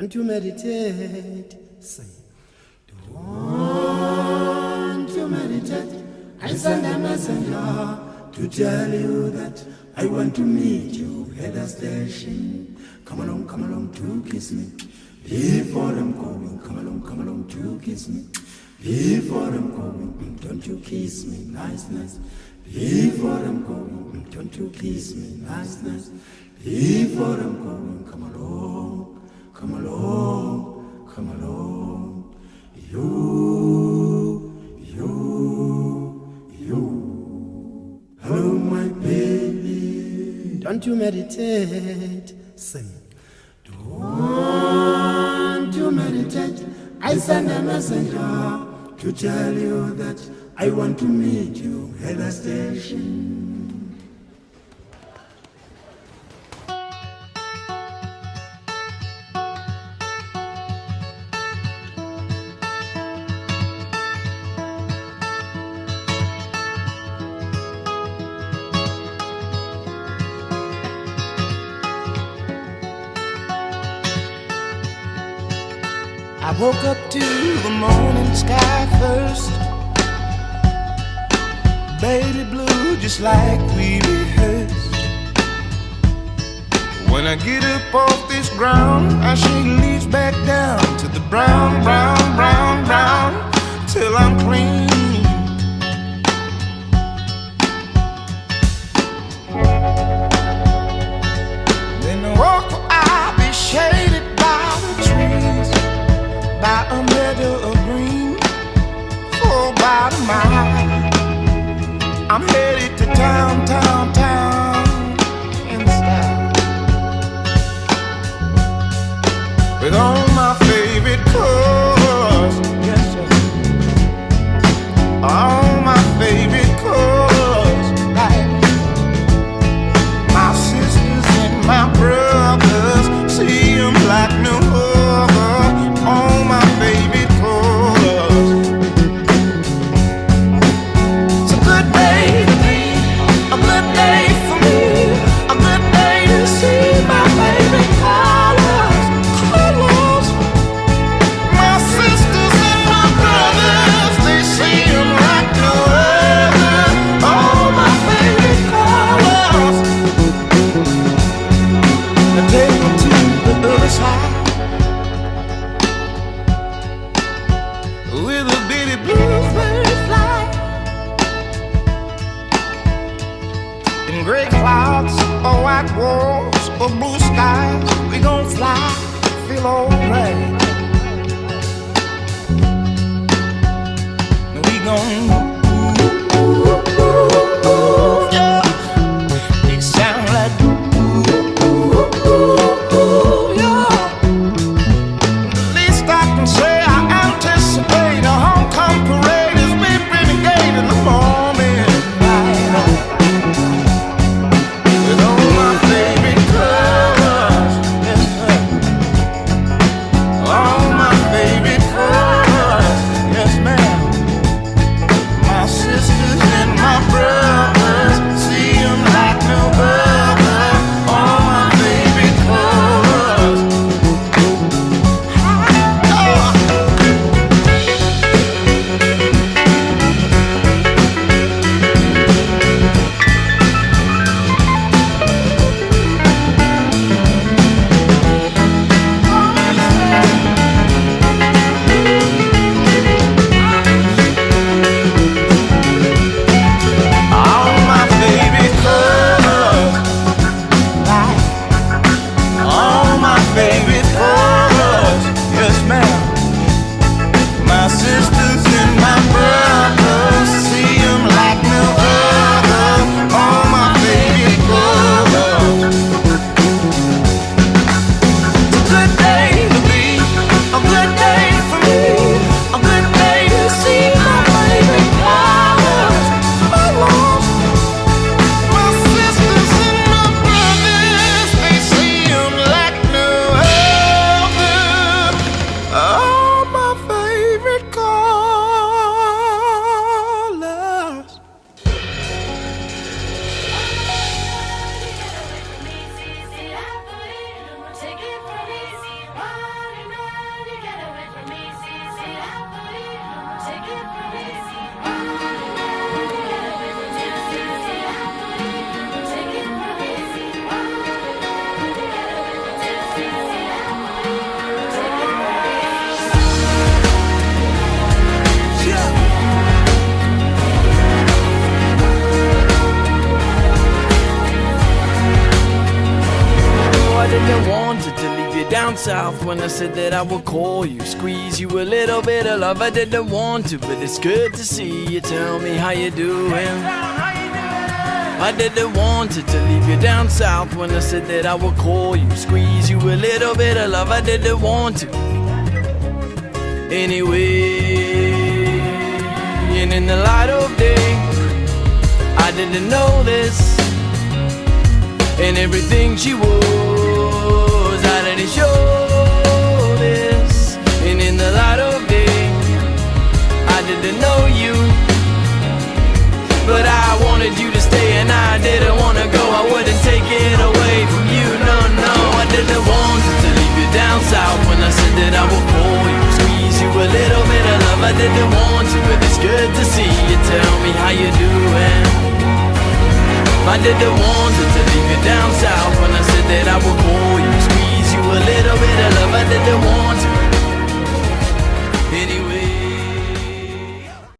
Don't you meditate? Sing. Don't you meditate? I send a messenger to tell you that I want to meet you at the station. Come along to kiss me. Before I'm going, come along to kiss me. Before I'm going, don't you kiss me, nice. Before I'm going, don't you kiss me, nice. Before I'm going, come along. You. Hello, my baby. Don't you meditate? Sing. Don't you meditate? I send a messenger to tell you that I want to meet you at the station. I woke up to the morning sky first, baby blue just like we rehearsed. When I get up off this ground, I shake leaves back down to the brown, till I'm clean. Then the walk I'll be shaded by the trees, by a meadow of green for about a mile. I'm headed to town in style, with all my favorite colors, yes sir, all my favorite colors, like my sisters and my brothers, see 'em like no other. All my favorite colors. It's a good day to be, a good day for me, a good day to see my favorite colors. My sisters and my brothers, they see 'em like no other. All my favorite colors. Now take me to the other side, with a bitty bluebird fly, in gray clouds or white walls or blue skies, we gon' fly, feel alright. We gon' yeah. It sound like yeah. The least I can say, I anticipate a homecoming parade as we renegade in the morning light, with all my favorite colors, yes sir. All my favorite colors, yes ma'am. south when I said that I would call you, squeeze you a little bit of love. I didn't want to, but it's good to see you. Tell me how you doing. I didn't want to leave you down south when I said that I would call you, squeeze you a little bit of love. I didn't want to. Anyway, and in the light of day, I didn't know this. And everything she was, I didn't show this. And in the light of day, I didn't know you, but I wanted you to stay and I didn't want to go. I wouldn't take it away from you, no, no. I didn't want to leave you down south when I said that I would call you, squeeze you a little bit of love. I didn't want to, but it's good to see you. Tell me how you doing. I didn't want to leave you down south when I said that I would call you, squeeze you a little bit of love. I didn't want to.